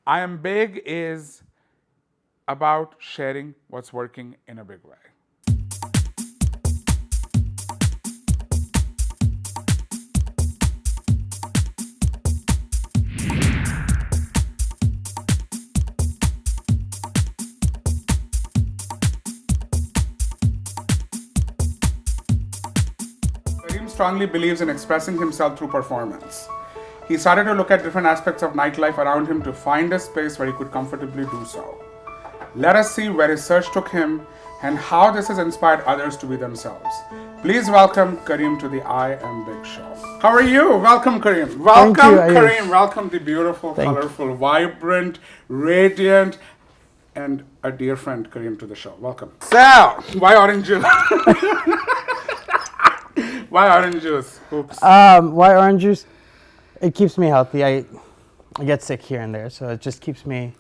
I am big is about sharing what's working in a big way. Kareem strongly believes in expressing himself through performance. He started to look at different aspects of nightlife around him to find a space where he could comfortably do so. Let us see where his search took him and how this has inspired others to be themselves. Please welcome Kareem to the I Am Big show. How are you? Welcome, Kareem. Welcome, Kareem. Welcome, the beautiful, colorful, vibrant, radiant, and a dear friend, Kareem, to the show. Welcome. So, why orange juice? Why orange juice? Oops. Why orange juice? It keeps me healthy. I get sick here and there, so it just keeps me,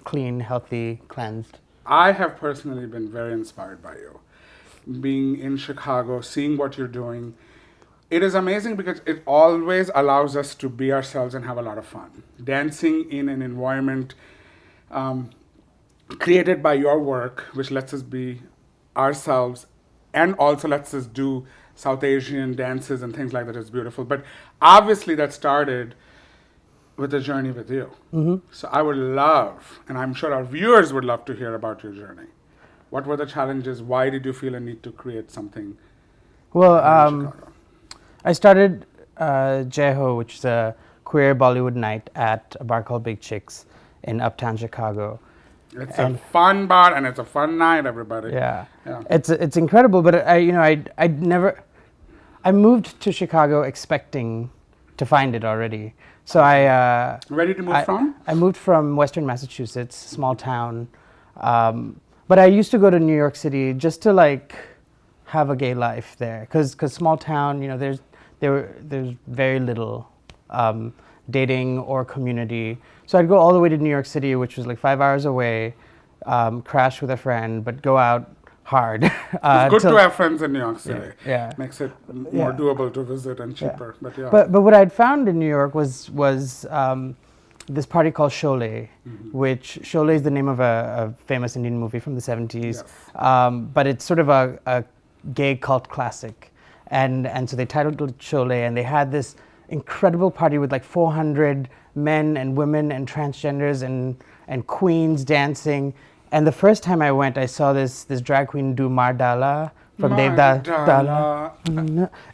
clean, healthy, cleansed. I have personally been very inspired by you. Being in Chicago, seeing what you're doing, it is amazing because it always allows us to be ourselves and have a lot of fun. Dancing in an environment created by your work, which lets us be ourselves and also lets us do South Asian dances and things like that is beautiful. But obviously that started with a journey with you. Mm-hmm. So I would love, and I'm sure our viewers would love to hear about your journey. What were the challenges? Why did you feel a need to create something? Well, I started Jeho, which is a queer Bollywood night at a bar called Big Chicks in Uptown Chicago. It's a fun bar and it's a fun night, everybody. Yeah. It's incredible, but I moved to Chicago expecting to find it already. So Where did you move from? I moved from Western Massachusetts, small town. But I used to go to New York City just to have a gay life there, because small town, there's very little dating or community. So I'd go all the way to New York City, which was 5 hours away, crash with a friend, but go out hard. It's good to have friends in New York City. Yeah. Makes it more doable to visit and cheaper. Yeah. But what I'd found in New York was this party called Sholay, which Sholay is the name of a famous Indian movie from the 70s. Yes. But it's sort of a gay cult classic. And so they titled it Sholay, and they had this incredible party with 400 men and women and transgenders and queens dancing. And the first time I went, I saw this drag queen do Mardala from Devdala.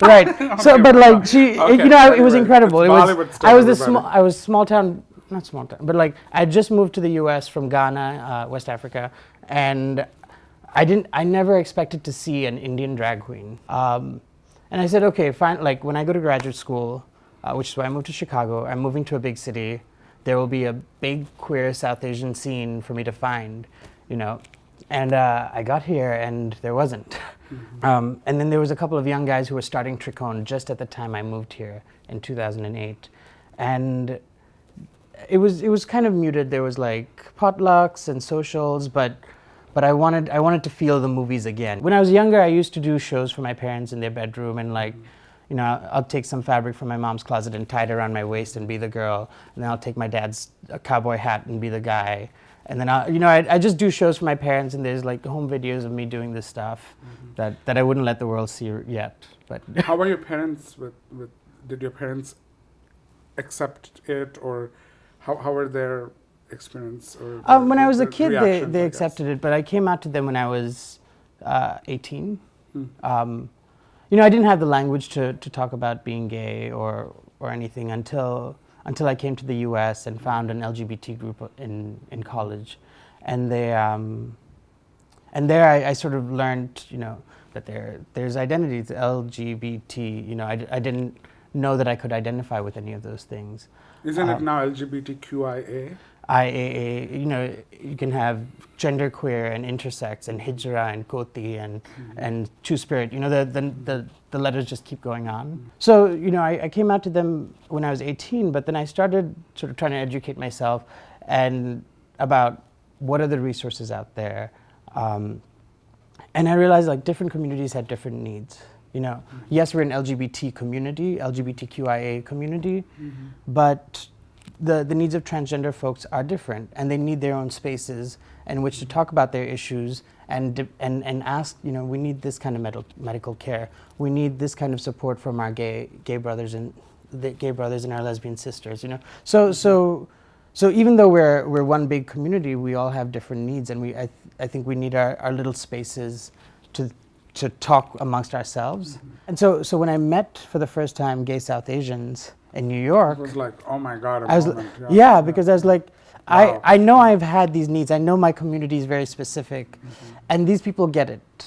Right. So, but she, it was incredible. I was small town, not small town, but I just moved to the U.S. from Ghana, West Africa, and I never expected to see an Indian drag queen. And I said, okay, fine. When I go to graduate school, which is why I moved to Chicago, I'm moving to a big city. There will be a big queer South Asian scene for me to find, And I got here and there wasn't. Mm-hmm. And then there was a couple of young guys who were starting Tricone just at the time I moved here in 2008. And it was kind of muted. There was potlucks and socials, but I wanted to feel the movies again. When I was younger, I used to do shows for my parents in their bedroom, and I'll take some fabric from my mom's closet and tie it around my waist and be the girl, and then I'll take my dad's cowboy hat and be the guy, and then I just do shows for my parents, and there's home videos of me doing this stuff that I wouldn't let the world see yet. But how were your parents did your parents accept it, or how were their experience? Or when I was a kid, they accepted it, but I came out to them when I was 18. I didn't have the language to talk about being gay or anything until I came to the U.S. and found an LGBT group in college, and there I sort of learned that there's identities LGBT. I didn't know that I could identify with any of those things. Isn't it now LGBTQIA? IAA, you can have genderqueer and intersex and hijra and koti and two-spirit. The letters just keep going on. So, I came out to them when I was 18, but then I started sort of trying to educate myself and about what are the resources out there. And I realized different communities had different needs. Yes, we're an LGBT community, LGBTQIA community, but the needs of transgender folks are different, and they need their own spaces in which to talk about their issues and ask, we need this kind of medical care. We need this kind of support from our gay brothers and our lesbian sisters. So even though we're one big community, we all have different needs, and I think we need our little spaces to talk amongst ourselves. Mm-hmm. And so when I met for the first time gay South Asians in New York, it was like, oh my God, because I was like, wow. I know I've had these needs. I know my community is very specific, and these people get it.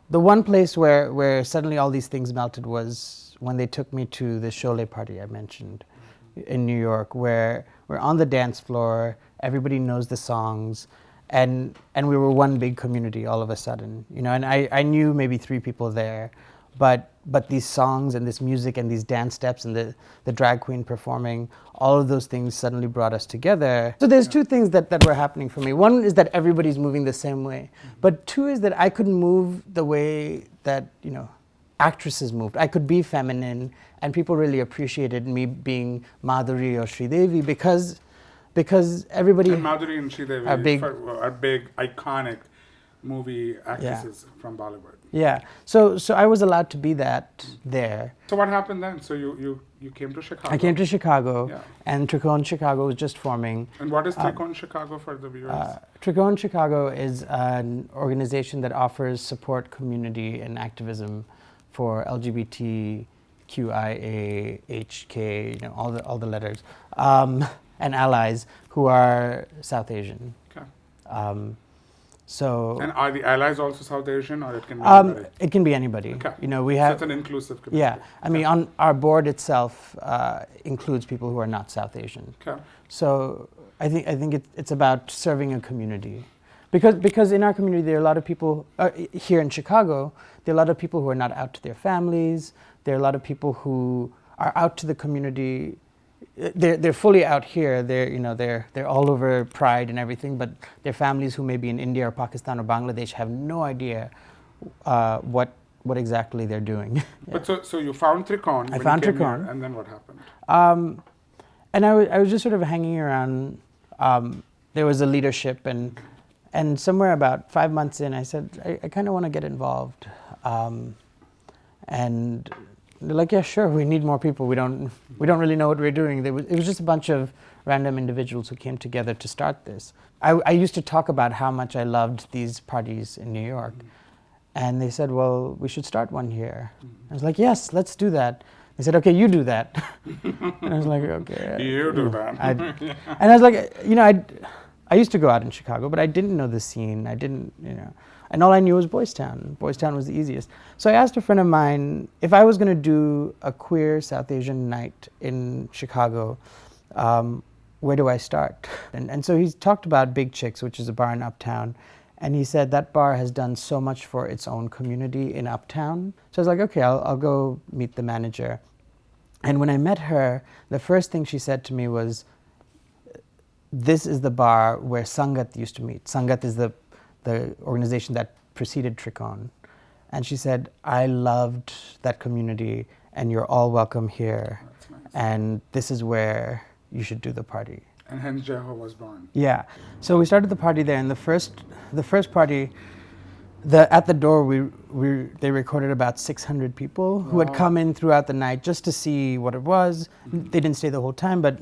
The one place where suddenly all these things melted was when they took me to the Sholay party I mentioned in New York, where we're on the dance floor, everybody knows the songs, and we were one big community all of a sudden, and I knew maybe 3 people there, but these songs and this music and these dance steps and the drag queen performing, all of those things suddenly brought us together. So there's 2 things that were happening for me. One is that everybody's moving the same way, but 2 is that I could move the way that, actresses moved. I could be feminine, and people really appreciated me being Madhuri or Sridevi because everybody... And Madhuri and Sridevi are big, iconic movie actresses from Bollywood. Yeah. So I was allowed to be that there. So what happened then? So you came to Chicago. I came to Chicago, and Trikone Chicago was just forming. And what is Trikone Chicago for the viewers? Trikone Chicago is an organization that offers support, community, and activism for LGBT, QIA, HK, all the letters, and allies who are South Asian. Okay. And are the allies also South Asian, or it can be anybody? It can be anybody. Okay. We have. So it's an inclusive community. Yeah, I mean, on our board itself includes people who are not South Asian. Okay. So I think it's about serving a community, because in our community there are a lot of people here in Chicago. There are a lot of people who are not out to their families. There are a lot of people who are out to the community. They're fully out here. They're all over Pride and everything, but their families who may be in India or Pakistan or Bangladesh have no idea what exactly they're doing. Yeah. But so you found Trikone. I found Trikone, and then what happened? And I was just sort of hanging around. There was a leadership, and somewhere about 5 months in, I said, I kind of want to get involved. And they're like, yeah, sure, we need more people. We don't really know what we're doing. It was just a bunch of random individuals who came together to start this. I used to talk about how much I loved these parties in New York. And they said, well, we should start one here. I was like, yes, let's do that. They said, okay, you do that. And I was like, okay. You do that. And I was like, I used to go out in Chicago, but I didn't know the scene. I didn't, and all I knew was Boys Town. Boys Town was the easiest. So I asked a friend of mine if I was going to do a queer South Asian night in Chicago, where do I start? And so he talked about Big Chicks, which is a bar in Uptown. And he said that bar has done so much for its own community in Uptown. So I was like, okay, I'll go meet the manager. And when I met her, the first thing she said to me was, this is the bar where Sangat used to meet. Sangat is the organization that preceded Trikone. And she said, I loved that community, and you're all welcome here. That's nice. And this is where you should do the party. And hence Jeho was born. Yeah. So we started the party there, and the first party, at the door they recorded about 600 people who had come in throughout the night just to see what it was. They didn't stay the whole time, but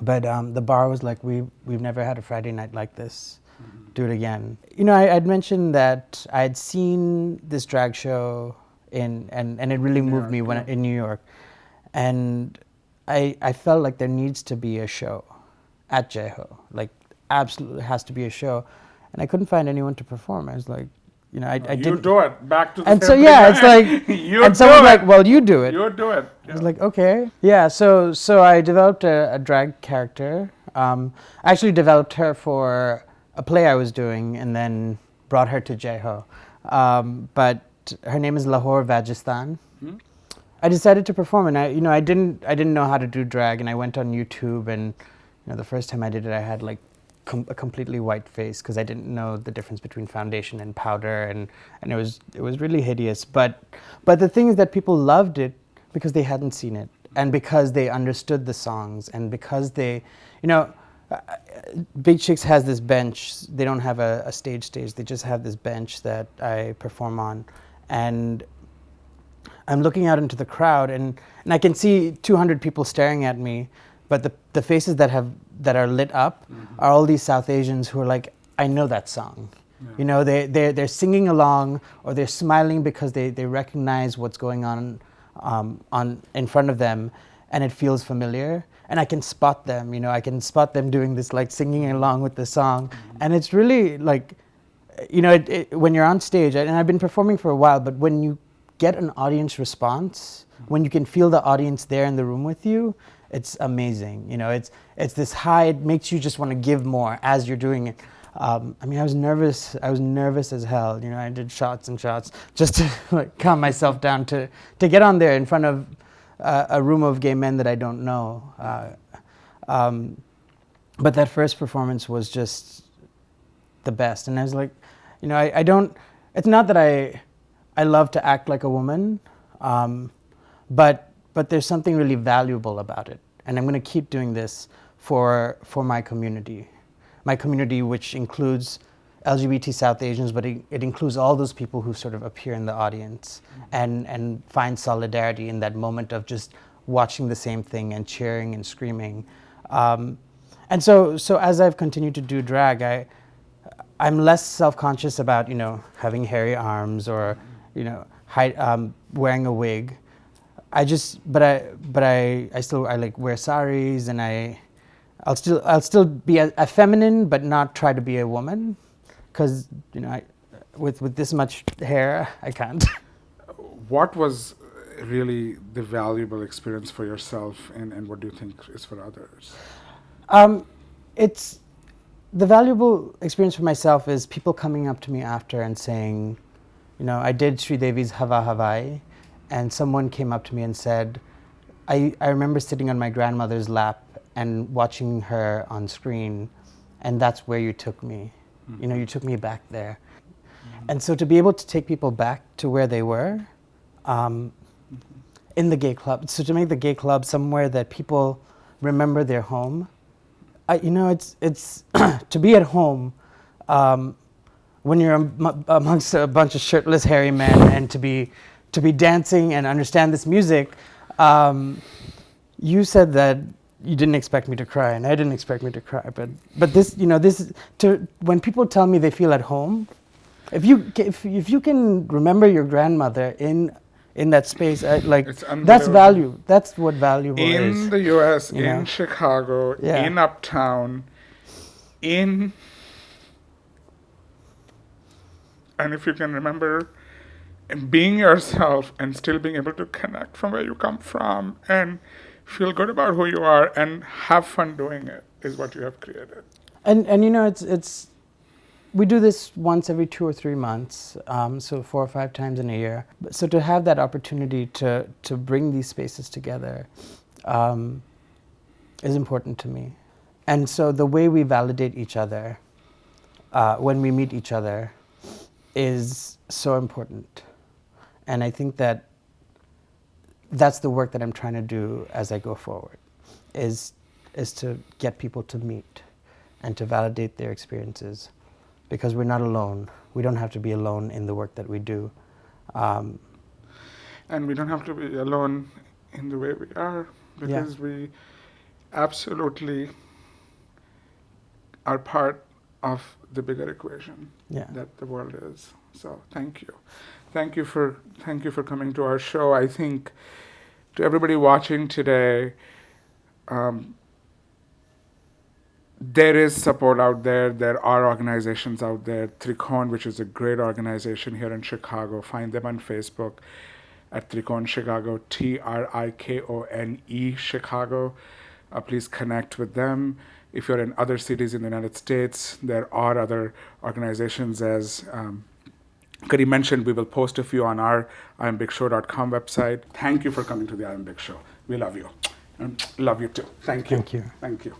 the bar was like, we've never had a Friday night like this. Do it again. I'd mentioned that I'd seen this drag show and it really moved me in New York, and I felt like there needs to be a show at Jeho. Like, absolutely has to be a show, and I couldn't find anyone to perform. I was like, I didn't. You do it. Back to the and so it's like, and someone's like, well, you do it. You do it. Yeah. I was like, okay, yeah. So I developed a drag character. I actually developed her for a play I was doing, and then brought her to Jeho. But her name is Lahore Vajistan. I decided to perform, and I didn't know how to do drag, and I went on YouTube, and the first time I did it, I had like a completely white face because I didn't know the difference between foundation and powder, and it was really hideous. But the thing is that people loved it because they hadn't seen it, and because they understood the songs, and because they, you know, Big Chicks has this bench. They don't have a stage. They just have this bench that I perform on, and I'm looking out into the crowd, and I can see 200 people staring at me, but the faces that are lit up are all these South Asians who are like, I know that song. Yeah. You know, they're singing along, or they're smiling because they recognize what's going on in front of them, and it feels familiar. And I can spot them, you know, I can spot them doing this, like singing along with the song. And it's really like, you know, when you're on stage, and I've been performing for a while, but when you get an audience response, when you can feel the audience there in the room with you, it's amazing. You know, it's this high, it makes you just want to give more as you're doing it. I mean, I was nervous as hell. You know, I did shots and shots just to like calm myself down to get on there in front of a room of gay men that I don't know. But that first performance was just the best. And I was like, you know, I don't, it's not that I love to act like a woman, but there's something really valuable about it. And I'm going to keep doing this for my community. My community, which includes LGBT South Asians, but it includes all those people who sort of appear in the audience and find solidarity in that moment of just watching the same thing and cheering and screaming. And so as I've continued to do drag, I'm less self-conscious about, you know, having hairy arms or, you know, wearing a wig. I like wear saris, and I'll still be a feminine, but not try to be a woman, because, you know, with this much hair, I can't. What was really the valuable experience for yourself, and what do you think is for others? It's the valuable experience for myself is people coming up to me after and saying, you know, I did Sri Devi's Hava Havai, and someone came up to me and said, I remember sitting on my grandmother's lap and watching her on screen, and that's where you took me. You know, you took me back there. And so to be able to take people back to where they were, in the gay club, so to make the gay club somewhere that people remember their home, you know, it's to be at home when you're amongst a bunch of shirtless, hairy men, and to be dancing and understand this music. You said that you didn't expect me to cry, and I didn't expect me to cry. But this, you know, when people tell me they feel at home, if you can remember your grandmother in that space, that's value. That's what valuable is. In the U.S., in Chicago, in Uptown, and if you can remember and being yourself and still being able to connect from where you come from and feel good about who you are and have fun doing it is what you have created. And you know, it's we do this once every 2 or 3 months, so 4 or 5 times in a year. So to have that opportunity to bring these spaces together is important to me. And so the way we validate each other when we meet each other is so important. And I think that's the work that I'm trying to do as I go forward, is to get people to meet and to validate their experiences, because we're not alone. We don't have to be alone in the work that we do. And we don't have to be alone in the way we are, because we absolutely are part of the bigger equation that the world is. So thank you. Thank you for coming to our show. I think to everybody watching today, there is support out there. There are organizations out there. Trikon, which is a great organization here in Chicago. Find them on Facebook at Trikon Chicago, TRIKONE Chicago. Please connect with them. If you're in other cities in the United States, there are other organizations. As Kareem mentioned, we will post a few on our IamBigShow.com website. Thank you for coming to the I Am Big Show. We love you. And love you too. Thank you. Thank you. Thank you.